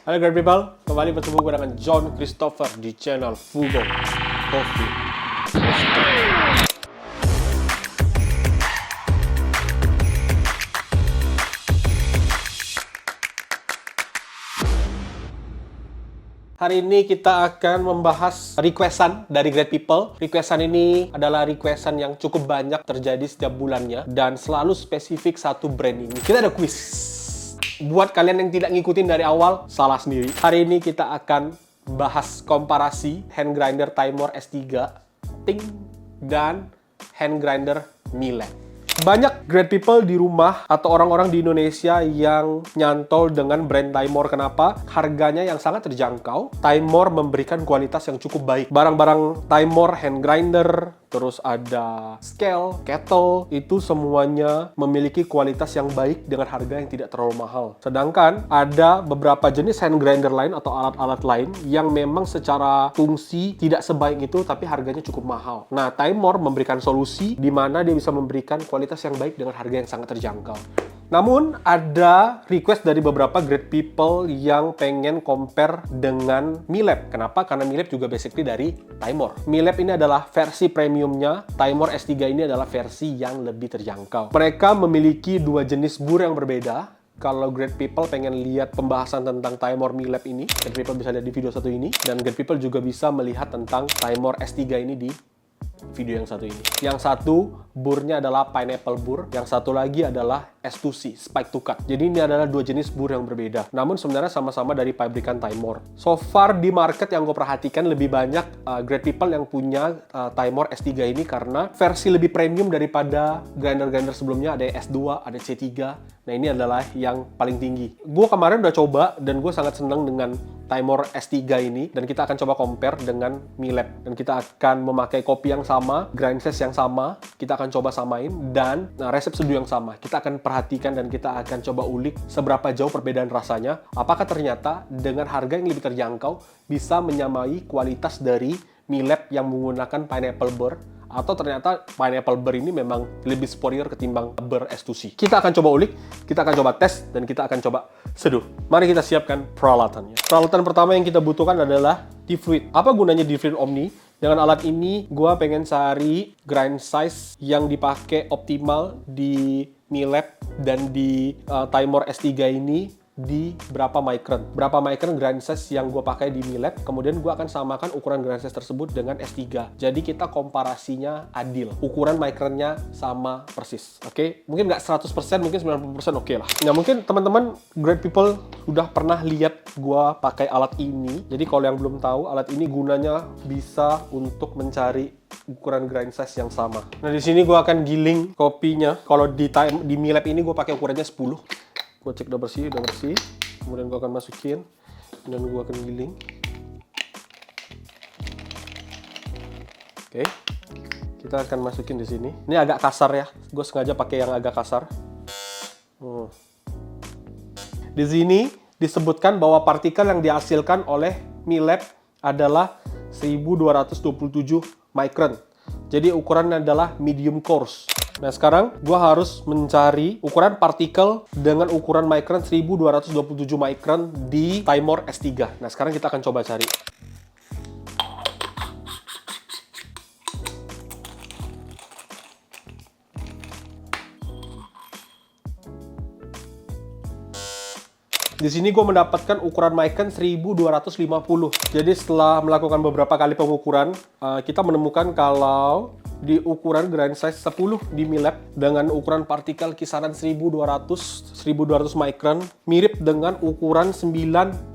Halo great people, kembali bertemu gue dengan John Christopher di channel Fugo Coffee. Hari ini kita akan membahas requestan dari great people. Requestan ini adalah requestan yang cukup banyak terjadi setiap bulannya dan selalu spesifik satu brand ini. Kita ada quiz. Buat kalian yang tidak ngikutin dari awal, salah sendiri. Hari ini kita akan bahas komparasi hand grinder Timor S3 Ting dan hand grinder Miele. Banyak great people di rumah atau orang-orang di Indonesia yang nyantol dengan brand Timor. Kenapa? Harganya yang sangat terjangkau. Timor memberikan kualitas yang cukup baik. Barang-barang Timor hand grinder, terus ada scale, kettle, itu semuanya memiliki kualitas yang baik dengan harga yang tidak terlalu mahal. Sedangkan ada beberapa jenis hand grinder lain atau alat-alat lain yang memang secara fungsi tidak sebaik itu, tapi harganya cukup mahal. Nah, Timor memberikan solusi di mana dia bisa memberikan kualitas yang baik dengan harga yang sangat terjangkau. Namun, ada request dari beberapa great people yang pengen compare dengan Miele. Kenapa? Karena Miele juga basically dari Timor. Miele ini adalah versi premiumnya, Timor S3 ini adalah versi yang lebih terjangkau. Mereka memiliki dua jenis bur yang berbeda. Kalau great people pengen lihat pembahasan tentang Timor Miele ini, great people bisa lihat di video satu ini. Dan great people juga bisa melihat tentang Timor S3 ini di video yang satu ini. Yang satu burnya adalah pineapple bur, yang satu lagi adalah S2C, spike to cut. Jadi ini adalah dua jenis bur yang berbeda. Namun sebenarnya sama-sama dari pabrikan Timor. So far di market yang gue perhatikan lebih banyak great people yang punya Timor S3 ini karena versi lebih premium daripada grinder-grinder sebelumnya. Ada S2, ada C3. Nah ini adalah yang paling tinggi. Gue kemarin udah coba dan gue sangat senang dengan Timor S3 ini. Dan kita akan coba compare dengan Miele. Dan kita akan memakai kopi yang sama, grind size yang sama. Kita akan coba samain dan resep seduh yang sama. Kita akan perhatikan dan kita akan coba ulik seberapa jauh perbedaan rasanya. Apakah ternyata dengan harga yang lebih terjangkau bisa menyamai kualitas dari Miele yang menggunakan pineapple bur, atau ternyata pineapple bur ini memang lebih superior ketimbang bur S2C. Kita akan coba ulik, kita akan coba tes, dan kita akan coba seduh. Mari kita siapkan peralatannya. Peralatan pertama yang kita butuhkan adalah D-Fluid. Apa gunanya D-Fluid Omni? Dengan alat ini, gue pengen cari grind size yang dipakai optimal di Miele dan di Timor S3 ini di berapa micron. Berapa micron grind size yang gue pakai di Miele, kemudian gue akan samakan ukuran grind size tersebut dengan S3. Jadi kita komparasinya adil. Ukuran micronnya sama persis. Oke? Mungkin nggak 100%, mungkin 90% oke lah. Nah, mungkin teman-teman great people udah pernah lihat gue pakai alat ini. Jadi kalau yang belum tahu, alat ini gunanya bisa untuk mencari ukuran grind size yang sama. Nah, di sini gue akan giling kopinya. Kalau di Miele ini gue pakai ukurannya 10. Gue cek udah bersih. Kemudian gue akan masukin dan gue akan giling. Oke, kita akan masukin di sini. Ini agak kasar ya. Gue sengaja pakai yang agak kasar. Di sini disebutkan bahwa partikel yang dihasilkan oleh Miele adalah 1227 micron. Jadi ukurannya adalah medium coarse. Nah sekarang gue harus mencari ukuran partikel dengan ukuran micron 1227 micron di Timor S3. Nah sekarang kita akan coba cari. Di sini gue mendapatkan ukuran micron 1250. Jadi setelah melakukan beberapa kali pengukuran, kita menemukan kalau di ukuran grind size 10 di Miele dengan ukuran partikel kisaran 1200 micron mirip dengan ukuran 9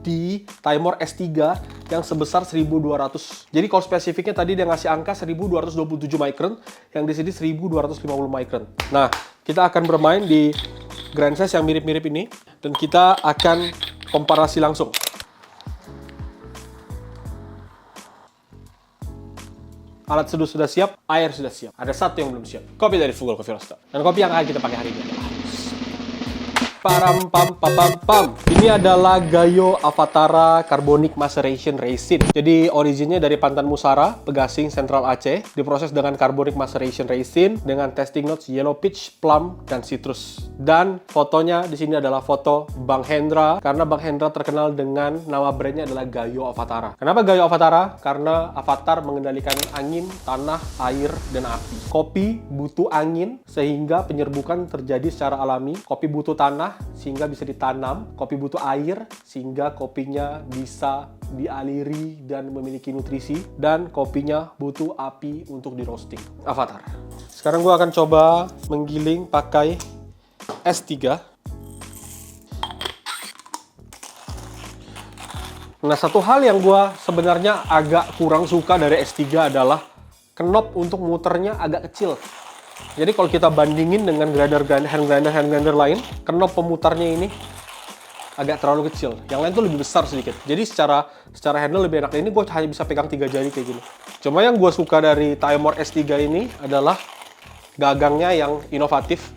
di Timor S3 yang sebesar 1200. Jadi kalau spesifiknya tadi dia ngasih angka 1227 micron, yang di sini 1250 micron. Nah, kita akan bermain di grind size yang mirip-mirip ini dan kita akan komparasi langsung. Alat seduh sudah siap, air sudah siap. Ada satu yang belum siap, kopi dari Fugo Coffee Roaster. Dan kopi yang akan kita pakai hari ini adalah Param pam pam pam pam. Ini adalah Gayo Avatara Carbonic Maceration Resin. Jadi originnya dari Pantan Musara, Pegasing, Sentral Aceh. Diproses dengan Carbonic Maceration Resin dengan tasting notes yellow peach, plum, dan citrus. Dan fotonya di sini adalah foto Bang Hendra, karena Bang Hendra terkenal dengan nama brandnya adalah Gayo Avatara. Kenapa Gayo Avatara? Karena avatar mengendalikan angin, tanah, air, dan api. Kopi butuh angin sehingga penyerbukan terjadi secara alami. Kopi butuh tanah sehingga bisa ditanam. Kopi butuh air sehingga kopinya bisa dialiri dan memiliki nutrisi. Dan kopinya butuh api untuk di roasting. Avatar. Sekarang gue akan coba menggiling pakai S3. Nah, satu hal yang gue sebenarnya agak kurang suka dari S3 adalah knob untuk muternya agak kecil. Jadi kalau kita bandingin dengan hand grinder lain, knob pemutarnya ini agak terlalu kecil. Yang lain tuh lebih besar sedikit. Jadi secara handle lebih enak. Ini gue hanya bisa pegang 3 jari kayak gini. Cuma yang gue suka dari Tiamore S3 ini adalah gagangnya yang inovatif.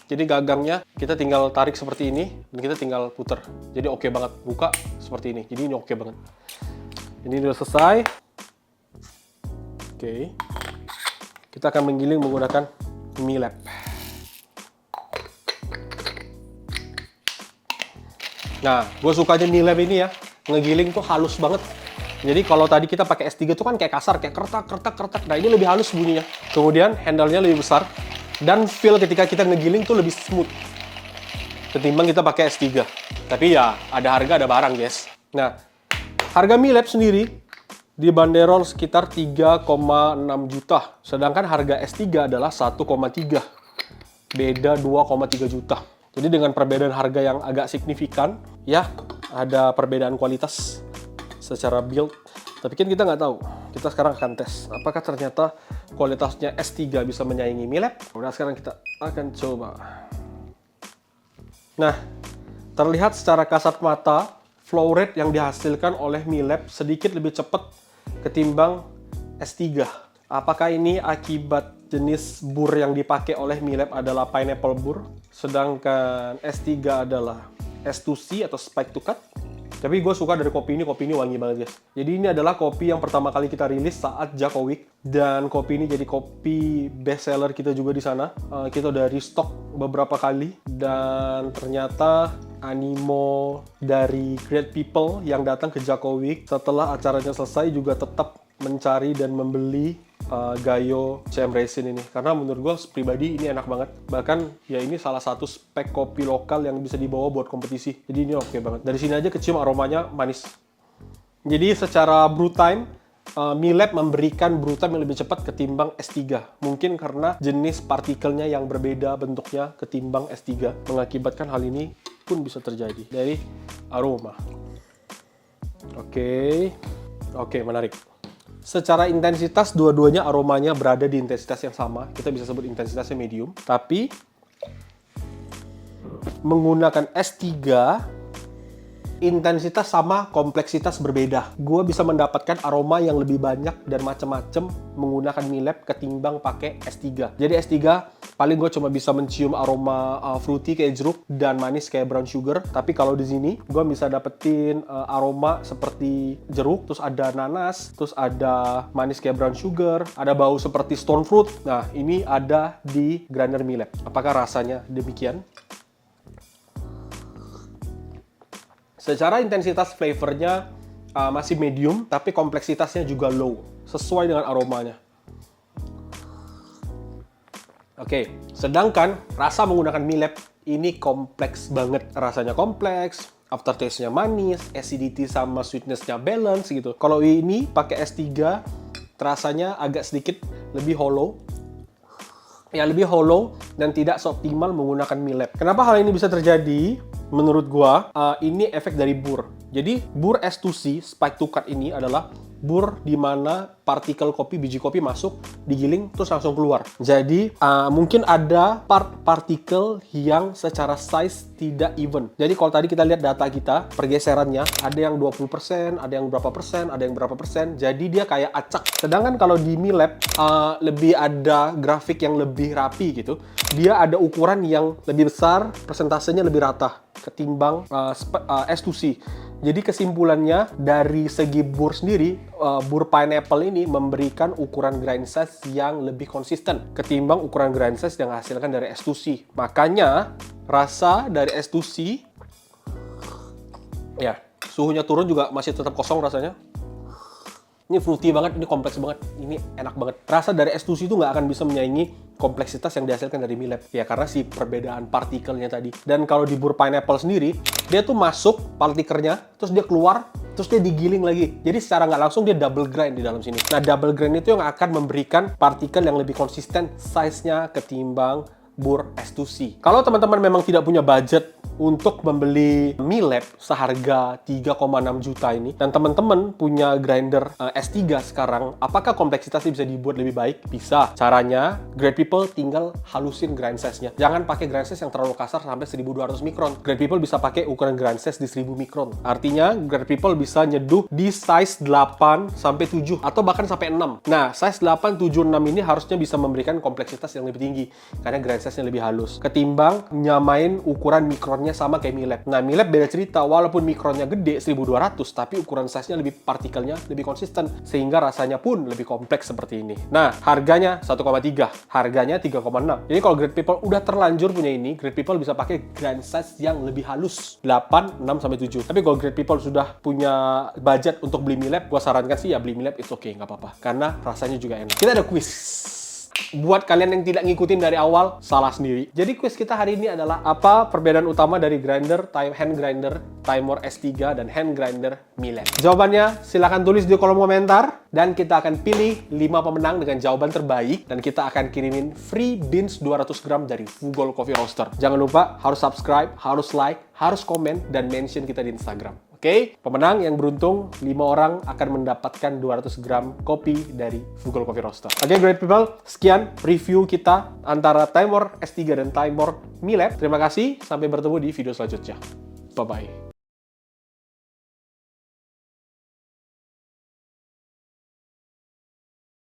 Jadi gagangnya kita tinggal tarik seperti ini dan kita tinggal puter. Jadi oke banget. Buka seperti ini. Jadi ini oke banget. Ini udah selesai. Oke. Kita akan menggiling menggunakan MILAB. Nah, gue sukanya MILAB ini ya. Ngegiling tuh halus banget. Jadi kalau tadi kita pakai S3 tuh kan kayak kasar, kayak kertak. Nah, ini lebih halus bunyinya. Kemudian handle-nya lebih besar. Dan feel ketika kita ngegiling tuh lebih smooth ketimbang kita pakai S3. Tapi ya, ada harga, ada barang, guys. Nah, harga MILAB sendiri dibanderol sekitar 3,6 juta. Sedangkan harga S3 adalah 1,3. Beda 2,3 juta. Jadi dengan perbedaan harga yang agak signifikan, ya ada perbedaan kualitas secara build. Tapi kan kita nggak tahu. Kita sekarang akan tes. Apakah ternyata kualitasnya S3 bisa menyaingi MILAB? Nah, sekarang kita akan coba. Nah, terlihat secara kasat mata, flow rate yang dihasilkan oleh MILAB sedikit lebih cepat ketimbang S3. Apakah ini akibat jenis bur yang dipakai oleh MILAB adalah pineapple bur, sedangkan S3 adalah S2C atau spike to cut? Tapi gue suka dari kopi ini wangi banget, guys. Jadi ini adalah kopi yang pertama kali kita rilis saat Jako Week, dan kopi ini jadi kopi best seller kita juga di sana. Kita udah restock beberapa kali, dan ternyata animo dari great people yang datang ke Jako Week setelah acaranya selesai juga tetap mencari dan membeli Gayo CM Resin ini, karena menurut gue pribadi ini enak banget. Bahkan ya ini salah satu spek kopi lokal yang bisa dibawa buat kompetisi. Jadi ini oke banget. Dari sini aja kecium aromanya manis. Jadi secara brew time, MILAB memberikan brew time yang lebih cepat ketimbang S3. Mungkin karena jenis partikelnya yang berbeda bentuknya ketimbang S3, mengakibatkan hal ini pun bisa terjadi dari aroma. Oke, menarik. Secara intensitas, dua-duanya aromanya berada di intensitas yang sama. Kita bisa sebut intensitasnya medium. Tapi, menggunakan S3, intensitas sama, kompleksitas berbeda. Gue bisa mendapatkan aroma yang lebih banyak dan macam-macam menggunakan MILAB ketimbang pakai S3. Jadi S3, paling gue cuma bisa mencium aroma fruity kayak jeruk dan manis kayak brown sugar. Tapi kalau di sini gue bisa dapetin aroma seperti jeruk, terus ada nanas, terus ada manis kayak brown sugar, ada bau seperti stone fruit. Nah, ini ada di grinder MILAB. Apakah rasanya demikian? Secara intensitas flavornya masih medium, tapi kompleksitasnya juga low, sesuai dengan aromanya. Oke, sedangkan rasa menggunakan MILAB ini kompleks banget. Rasanya kompleks, aftertaste-nya manis, acidity sama sweetness-nya balance gitu. Kalau ini pakai S3, rasanya agak sedikit lebih hollow. Ya, lebih hollow dan tidak seoptimal menggunakan MILAB. Kenapa hal ini bisa terjadi? Menurut gua, ini efek dari bur. Jadi, bur S2C, spike to cut ini adalah bur di mana partikel kopi, biji kopi masuk, digiling, terus langsung keluar. Jadi, mungkin ada partikel yang secara size tidak even. Jadi, kalau tadi kita lihat data kita, pergeserannya, ada yang 20%, ada yang berapa persen, ada yang berapa persen. Jadi, dia kayak acak. Sedangkan kalau di MILAB, lebih ada grafik yang lebih rapi gitu. Dia ada ukuran yang lebih besar, persentasenya lebih rata ketimbang S2C. Jadi kesimpulannya dari segi bur sendiri, bur pineapple ini memberikan ukuran grind size yang lebih konsisten ketimbang ukuran grind size yang dihasilkan dari S2C. Makanya rasa dari S2C, ya suhunya turun juga masih tetap kosong rasanya. Ini fruity banget, ini kompleks banget, ini enak banget. Rasa dari S2C itu nggak akan bisa menyaingi kompleksitas yang dihasilkan dari MILAB. Ya, karena si perbedaan partikelnya tadi. Dan kalau di bur pineapple sendiri, dia tuh masuk partikelnya, terus dia keluar, terus dia digiling lagi. Jadi secara nggak langsung dia double grind di dalam sini. Nah, double grind itu yang akan memberikan partikel yang lebih konsisten size-nya ketimbang bur S2C. Kalau teman-teman memang tidak punya budget untuk membeli MILAB seharga 3,6 juta ini, dan teman-teman punya grinder S3 sekarang, apakah kompleksitasnya bisa dibuat lebih baik? Bisa. Caranya, Great People tinggal halusin grind size-nya. Jangan pakai grind size yang terlalu kasar sampai 1200 mikron. Great People bisa pakai ukuran grind size di 1000 mikron. Artinya, Great People bisa nyeduh di size 8 sampai 7 atau bahkan sampai 6. Nah, size 8, 7, 6 ini harusnya bisa memberikan kompleksitas yang lebih tinggi karena grind size-nya lebih halus ketimbang nyamain ukuran mikronnya sama kayak MILAB. Nah, MILAB beda cerita, walaupun mikronnya gede 1200, tapi ukuran size-nya partikelnya lebih konsisten, sehingga rasanya pun lebih kompleks seperti ini. Nah, harganya 1,3, harganya 3,6. Jadi kalau Great People udah terlanjur punya ini, Great People bisa pakai grind size yang lebih halus, 8, 6, sampai 7. Tapi kalau Great People sudah punya budget untuk beli MILAB, gua sarankan sih ya beli MILAB, it's okay, nggak apa-apa. Karena rasanya juga enak. Kita ada quiz. Buat kalian yang tidak ngikutin dari awal, salah sendiri. Jadi quiz kita hari ini adalah apa perbedaan utama dari grinder, hand grinder, Timor S3, dan hand grinder MILAB? Jawabannya silahkan tulis di kolom komentar, dan kita akan pilih 5 pemenang dengan jawaban terbaik, dan kita akan kirimin free beans 200 gram dari Fugol Coffee Roaster. Jangan lupa harus subscribe, harus like, harus komen, dan mention kita di Instagram. Oke, pemenang yang beruntung 5 orang akan mendapatkan 200 gram kopi dari Fugol Coffee Roaster. Oke, Great People, sekian review kita antara Timor S3 dan Timor MILAB. Terima kasih, sampai bertemu di video selanjutnya. Bye-bye.